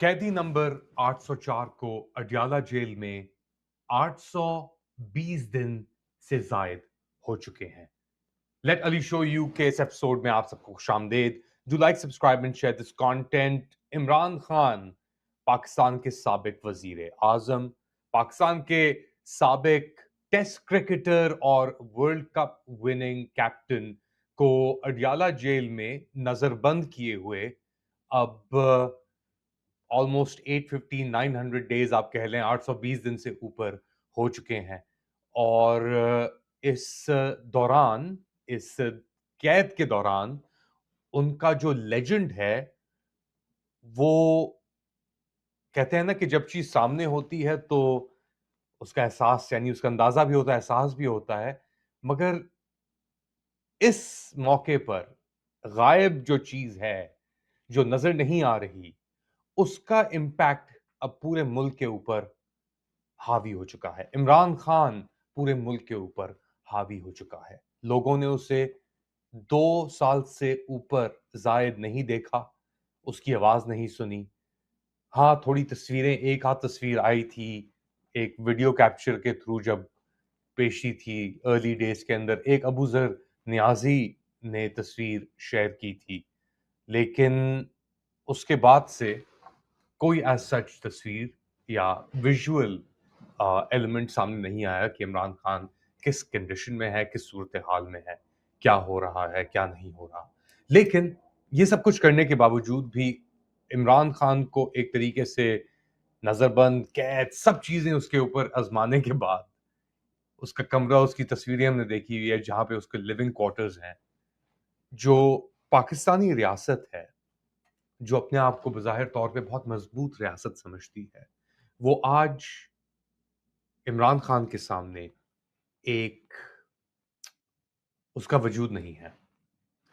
कैदी नंबर 804 को अडयाला जेल में 820 दिन से जायद हो चुके हैं। लेट अली शो यू के इस एपिसोड में आप सबको खुशामदीद। Do like, subscribe and share this content. Imran Khan Pakistan के साबिक वजीर आजम, पाकिस्तान के साबिक टेस्ट क्रिकेटर और वर्ल्ड कप विनिंग कैप्टन को अडयाला जेल में नजरबंद किए हुए अब ऑलमोस्ट 850 900 डेज आप कह लें, 820 दिन से ऊपर हो चुके हैं। और इस दौरान, इस कैद के दौरान उनका जो लेजेंड है, वो कहते हैं ना कि जब चीज सामने होती है तो उसका एहसास, यानी उसका अंदाजा भी होता है, एहसास भी होता है। मगर इस मौके पर गायब जो चीज है, जो नजर नहीं आ रही, उसका इम्पैक्ट अब पूरे मुल्क के ऊपर हावी हो चुका है। इमरान खान पूरे मुल्क के ऊपर हावी हो चुका है। लोगों ने उसे 2 साल से ऊपर जायद नहीं देखा, उसकी आवाज नहीं सुनी। हाँ, थोड़ी तस्वीरें, एक आध तस्वीर आई थी एक वीडियो कैप्चर के थ्रू, जब पेशी थी अर्ली डेज के अंदर, एक अबू जर नियाजी ने तस्वीर शेयर की थी। लेकिन उसके बाद से कोई एज सच तस्वीर या विजुअल एलिमेंट सामने नहीं आया कि इमरान खान किस कंडीशन में है, किस सूरत हाल में है, क्या हो रहा है, क्या नहीं हो रहा। लेकिन ये सब कुछ करने के बावजूद भी इमरान खान को एक तरीके से नजरबंद, कैद, सब चीजें उसके ऊपर आजमाने के बाद, उसका कमरा, उसकी तस्वीरें हमने देखी हुई है जहां पे उसके लिविंग क्वार्टर्स हैं, जो पाकिस्तानी रियासत है, जो अपने आप को बज़ाहिर तौर पे बहुत मजबूत रियासत समझती है, वो आज इमरान खान के सामने एक उसका वजूद नहीं है।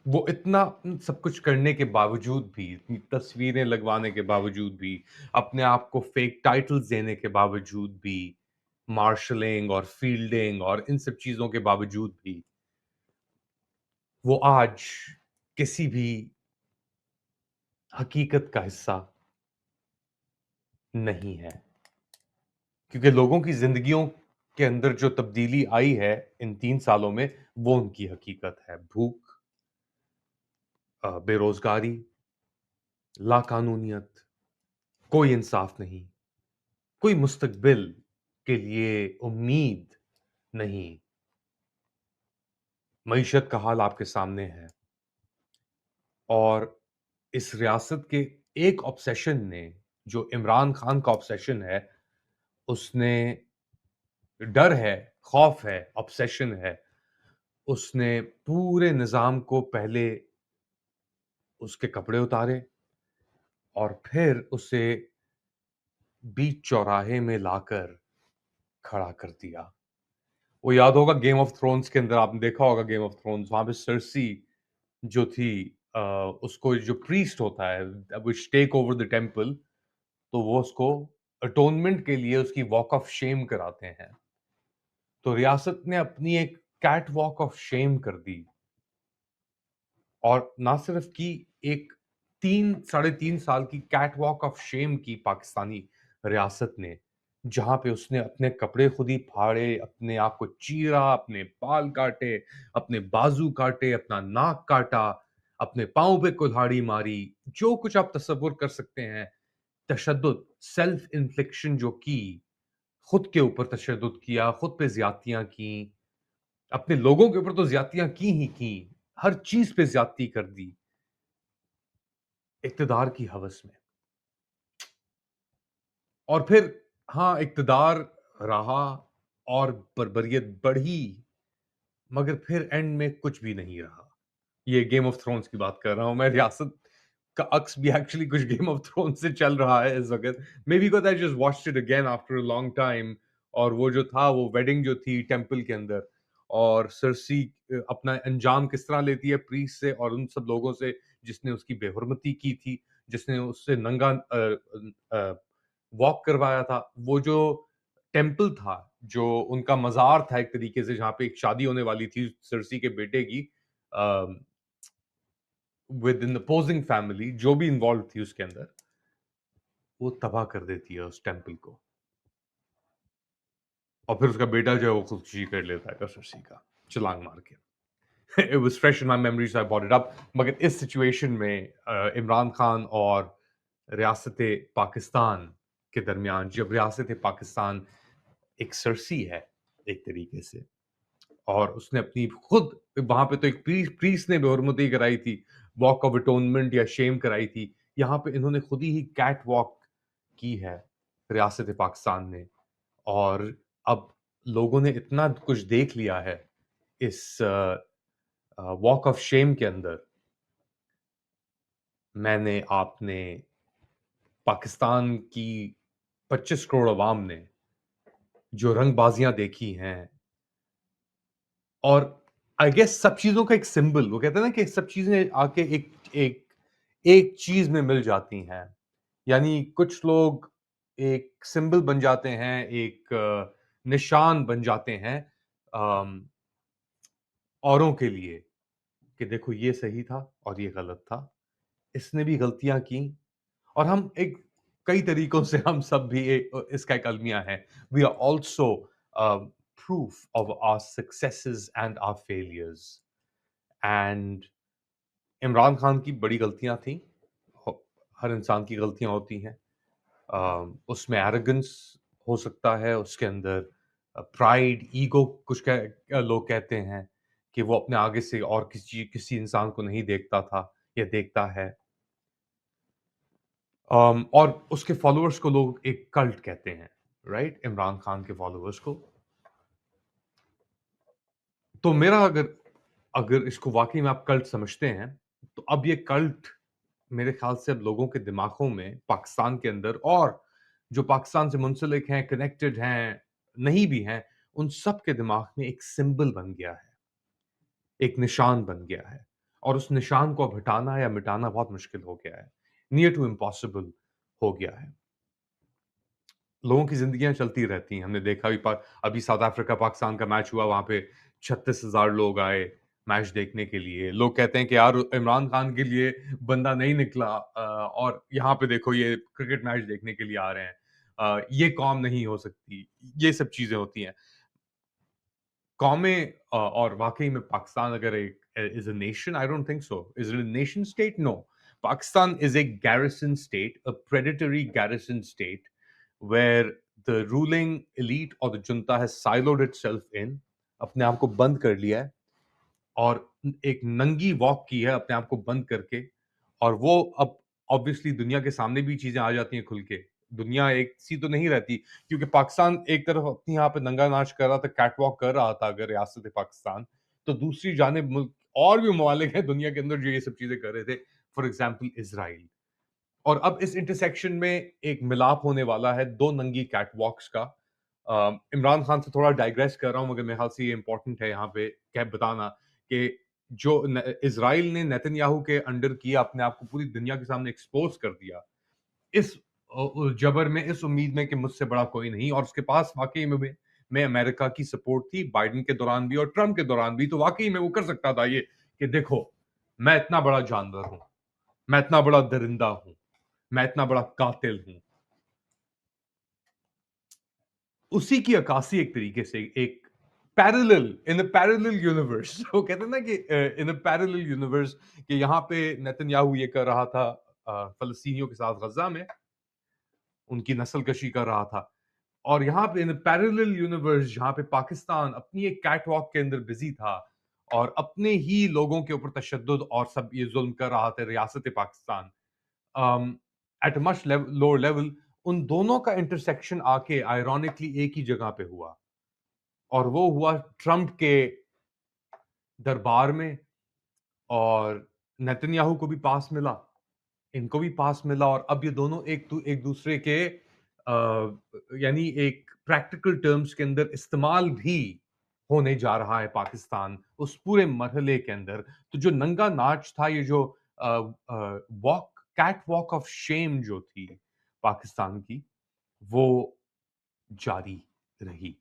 वो इतना सब कुछ करने के बावजूद भी, इतनी तस्वीरें लगवाने के बावजूद भी, अपने आप को फेक टाइटल्स देने के बावजूद भी, मार्शलिंग और फील्डिंग और इन सब चीज़ों के बावजूद भी, वो आज किसी भी हकीकत का हिस्सा नहीं है। क्योंकि लोगों की ज़िंदगियों के अंदर जो तब्दीली आई है इन 3 सालों में, वो उनकी हकीकत है। भूख, बेरोज़गारी, लाक़ानूनियत, कोई इंसाफ नहीं, कोई मुस्तक़बिल के लिए उम्मीद नहीं। मईशत का हाल आपके सामने है और इस रियासत के एक ऑब्सेशन ने, जो इमरान खान का ऑब्सेशन है, उसने, डर है, खौफ है, ऑब्सेशन है, उसने पूरे निज़ाम को पहले उसके कपड़े उतारे और फिर उसे बीच चौराहे में लाकर खड़ा कर दिया। वो याद होगा गेम ऑफ थ्रोन्स के अंदर, आपने देखा होगा गेम ऑफ थ्रोन्स, वहाँ पे सर्सी जो थी, अ, उसको जो प्रीस्ट होता है which take over the temple, तो वो उसको अटोनमेंट के लिए उसकी वॉक ऑफ शेम कराते हैं। तो रियासत ने अपनी एक कैट वॉक ऑफ शेम कर दी, और ना सिर्फ की, एक 3 साढ़े 3 साल की कैट वॉक ऑफ शेम की पाकिस्तानी रियासत ने, जहाँ पे उसने अपने कपड़े खुद ही फाड़े, अपने आप को चीरा, अपने बाल काटे, अपने बाजू काटे, अपना नाक काटा, अपने पाँव पे कुल्हाड़ी मारी, जो कुछ आप तसव्वुर कर सकते हैं, तशद्दुद, सेल्फ इन्फ्लिक्शन जो की, खुद के ऊपर तशद्दुद किया, खुद पे ज़्यादतियाँ की, अपने लोगों के ऊपर तो ज़्यादतियाँ की ही की, हर चीज़ पे ज़्यादती कर दी, इक़्तिदार की हवस में। और फिर हाँ, इक़्तिदार रहा और बर्बरियत बढ़ी, मगर फिर एंड में कुछ भी नहीं रहा। ये गेम ऑफ थ्रोन्स की बात कर रहा हूँ मैं, रियासत का अक्स भी एक्चुअली कुछ गेम ऑफ थ्रोन्स से चल रहा है इस वक़्त। May be because I just watched it again after a long time, और वो जो था, वो वेडिंग जो थी टेंपल के अंदर, और सर्सी अपना अंजाम किस तरह लेती है प्रीस्ट से और उन सब लोगों से जिसने उसकी बेहुरमती की थी, जिसने उससे नंगा वॉक करवाया था। वो जो टेंपल था, जो उनका मज़ार था एक तरीके से, जहाँ पे एक शादी होने वाली थी सर्सी के बेटे की, uh, within the opposing family, जो भी इन्वॉल्व थी उसके अंदर, वो तबाह कर देती है उस टेम्पल को, और फिर उसका बेटा जो है वो खुदकुशी कर लेता है कसरसी का, छलांग मार के। It was fresh in my memory, so I brought it up. मगर इस सिचुएशन में इमरान खान और रियासत पाकिस्तान के दरमियान, जब रियासत पाकिस्तान एक सरसी है एक तरीके से, और उसने अपनी खुद वहां पे तो एक प्रीस ने बेहरमती कराई थी, वॉक ऑफ अटोनमेंट या शेम कराई थी। यहाँ पे इन्होंने खुद ही कैट वॉक की है रियासत पाकिस्तान ने, और अब लोगों ने इतना कुछ देख लिया है इस वॉक ऑफ शेम के अंदर। मैंने, आपने, पाकिस्तान की 25 करोड़ अवाम ने जो रंगबाजियां देखी हैं, और आई गेस सब चीजों का एक सिंबल, वो कहते हैं ना कि सब चीजें आके एक एक एक चीज में मिल जाती हैं। यानी कुछ लोग एक सिंबल बन जाते हैं, एक निशान बन जाते हैं अम, औरों के लिए, कि देखो ये सही था और ये गलत था, इसने भी गलतियां की, और हम एक कई तरीकों से हम सब भी इसका एक अलमिया है। We are also proof of our successes and our failures. And Imran Khan की बड़ी गलतियां थी, हर इंसान की गलतियां होती हैं। उसमें एरोगेंस हो सकता है, उसके अंदर प्राइड, ईगो, लोग कहते हैं कि वो अपने आगे से और किसी इंसान को नहीं देखता था या देखता है। और उसके फॉलोअर्स को लोग एक कल्ट कहते हैं, राइट? इमरान खान के फॉलोअर्स को। तो मेरा, अगर अगर इसको वाकई में आप कल्ट समझते हैं, तो अब ये कल्ट मेरे ख्याल से अब लोगों के दिमागों में पाकिस्तान के अंदर, और जो पाकिस्तान से मुंसलिक हैं, कनेक्टेड हैं, नहीं भी हैं, उन सब के दिमाग में एक सिंबल बन गया है, एक निशान बन गया है, और उस निशान को अब हटाना या मिटाना बहुत मुश्किल हो गया है, नियर टू इम्पॉसिबल हो गया है। लोगों की ज़िंदगियाँ चलती रहती हैं। हमने देखा भी, अभी साउथ अफ्रीका पाकिस्तान का मैच हुआ, वहाँ पे 36,000 लोग आए मैच देखने के लिए। लोग कहते हैं कि यार इमरान खान के लिए बंदा नहीं निकला, और यहाँ पे देखो ये क्रिकेट मैच देखने के लिए आ रहे हैं। ये कौम नहीं हो सकती। ये सब चीज़ें होती हैं। कौमें, और वाक़ई में पाकिस्तान अगर एक is a nation, I don't think so. Is it a nation state? No. Pakistan is a garrison state, a predatory garrison state, where the ruling elite or the junta has siloed itself in, अपने आप को बंद कर लिया है, और एक नंगी वॉक की है अपने आप को बंद करके, और वो अब ऑब्वियसली दुनिया के सामने भी चीजें आ जाती हैं खुल के। दुनिया एक सी तो नहीं रहती, क्योंकि पाकिस्तान एक तरफ अपनी यहाँ पे नंगा नाच कर रहा था, कैट वॉक कर रहा था अगर रियासत पाकिस्तान, तो दूसरी जानिब मुल्क और भी ममालिक हैं दुनिया के अंदर जो ये सब चीजें कर रहे थे, फॉर एग्जाम्पल इसराइल। और अब इस इंटरसेक्शन में एक मिलाप होने वाला है दो नंगी कैटवॉक्स का। इमरान खान से थोड़ा डाइग्रेस कर रहा हूँ, मगर मेरे ख्याल से ये इंपॉर्टेंट है यहाँ पे क्या बताना, कि जो इसराइल ने नेतन्याहू के अंडर किया, अपने आप को पूरी दुनिया के सामने एक्सपोज कर दिया, इस जबर में, इस उम्मीद में कि मुझसे बड़ा कोई नहीं, और उसके पास वाकई में अमेरिका की सपोर्ट थी, बाइडेन के दौरान भी और ट्रंप के दौरान भी, तो वाकई में वो कर सकता था ये, कि देखो मैं इतना बड़ा जानवर हूं, मैं इतना बड़ा दरिंदा हूं, मैं इतना बड़ा कातिल हूं। उसी की अक्कासी एक तरीके से, एक parallel, in a parallel universe, वो कहते हैं ना कि इन अ पैरेलल यूनिवर्स, कि यहाँ पे नेतन्याहू ये कर रहा था फलस्तीनियों के साथ गजा में, उनकी नस्ल कशी कर रहा था, और यहाँ पे इन पैरेलल यूनिवर्स जहाँ पे पाकिस्तान अपनी एक कैटवॉक के अंदर बिजी था, और अपने ही लोगों के ऊपर तशद्दुद और सब ये जुल्म कर रहा था रियासत Pakistan, eight much lower level, उन दोनों का इंटरसेक्शन आके आयरॉनिकली एक ही जगह पे हुआ, और वो हुआ ट्रंप के दरबार में, और नेतन्याहू को भी पास मिला, इनको भी पास मिला, और अब ये दोनों एक दूसरे के यानी एक प्रैक्टिकल टर्म्स के अंदर इस्तेमाल भी होने जा रहा है पाकिस्तान उस पूरे मरहले के अंदर। तो जो नंगा नाच था, ये जो walk, catwalk of shame जो थी पाकिस्तान की, वो जारी रही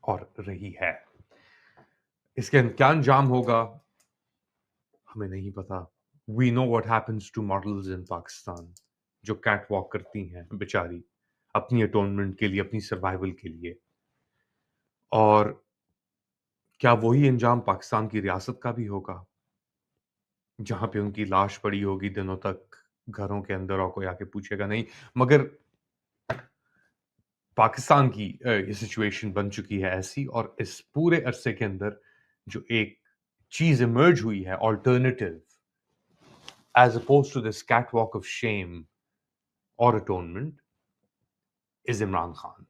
और रही है। इसके क्या अंजाम होगा हमें नहीं पता। We know what happens to models in Pakistan, जो कैट वॉक करती हैं बेचारी अपनी अटोनमेंट के लिए, अपनी सर्वाइवल के लिए। और क्या वही अंजाम पाकिस्तान की रियासत का भी होगा? जहाँ पे उनकी लाश पड़ी होगी दिनों तक घरों के अंदर और कोई आके पूछेगा नहीं। मगर पाकिस्तान की ये सिचुएशन बन चुकी है ऐसी, और इस पूरे अरसे के अंदर जो एक चीज़ इमर्ज हुई है alternative as opposed to this catwalk of shame और atonement is Imran Khan.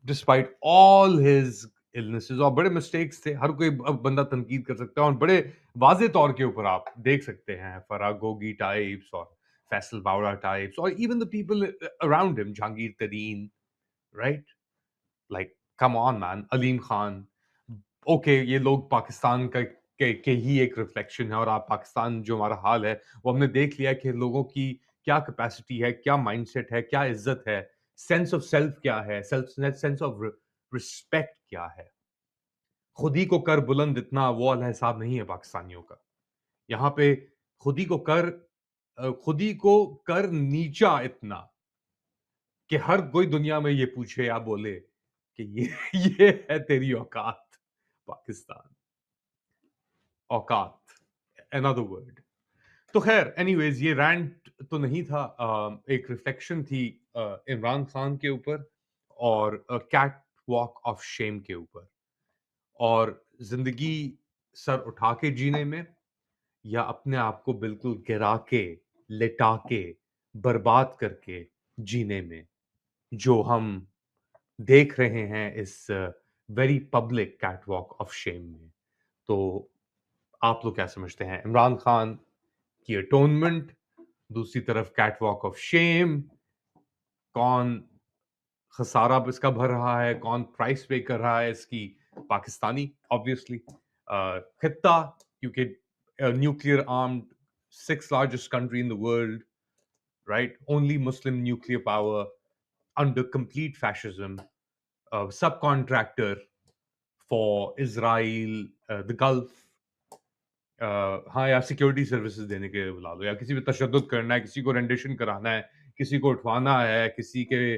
Despite all his illnesses, और बड़े मिस्टेक्स थे, हर कोई अब बंदा तनकीद कर सकता है और बड़े वाज़े तौर के ऊपर आप देख सकते हैं फराह गोगी टाइप्स और फैसल बावड़ा टाइप्स और even the people around him, Jahangir Tareen, right? Like come on man, Aleem Khan. Okay, ये लोग पाकिस्तान का के ही एक रिफ्लेक्शन है, और आप पाकिस्तान जो हमारा हाल है वो हमने देख लिया कि लोगों की क्या कैपेसिटी है, क्या माइंडसेट है, क्या इज्जत है, सेंस ऑफ सेल्फ क्या है, सेंस ऑफ रिस्पेक्ट क्या है। खुद ही को कर बुलंद इतना वो वाला हिसाब नहीं है पाकिस्तानियों का। यहाँ पे खुद ही को कर खुद ही को कर नीचा इतना कि हर कोई दुनिया में ये पूछे या बोले कि ये ये है तेरी औकात पाकिस्तान। औकात, अनदर वर्ड। तो खैर एनीवेज, ये रैंट तो नहीं था, एक रिफ्लेक्शन थी इमरान खान के ऊपर और कैट वॉक ऑफ शेम के ऊपर, और जिंदगी सर उठा के जीने में या अपने आप को बिल्कुल गिरा के, लिटा के, बर्बाद करके जीने में, जो हम देख रहे हैं इस very public catwalk of Shem में। तो आप लोग क्या समझते हैं? इमरान खान की अटोनमेंट, दूसरी तरफ कैटवॉक ऑफ शेम, कौन खसारा इसका भर रहा है, कौन प्राइस पे कर रहा है इसकी? पाकिस्तानी ऑब्वियसली, खित्ता, क्योंकि nuclear armed six largest country in the world, right? Only Muslim nuclear power under complete fascism, subcontractor for Israel, the Gulf. हाँ यार, सिक्योरिटी सर्विसेज देने के बुला लो, या किसी पे तशद्दुद करना है, किसी को रेंडिशन कराना है, किसी को उठवाना है, किसी के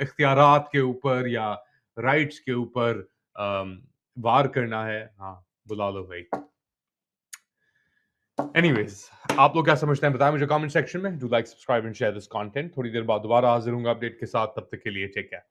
इख्तियारात के ऊपर या राइट्स के ऊपर वार करना है, हाँ बुला लो भाई। एनीवेज, आप लोग क्या समझते हैं बताएं मुझे कमेंट सेक्शन में। Do like, subscribe and share this content. थोड़ी देर बाद दोबारा हाजिर हूंगा अपडेट के साथ, तब तक के लिए टेक केयर।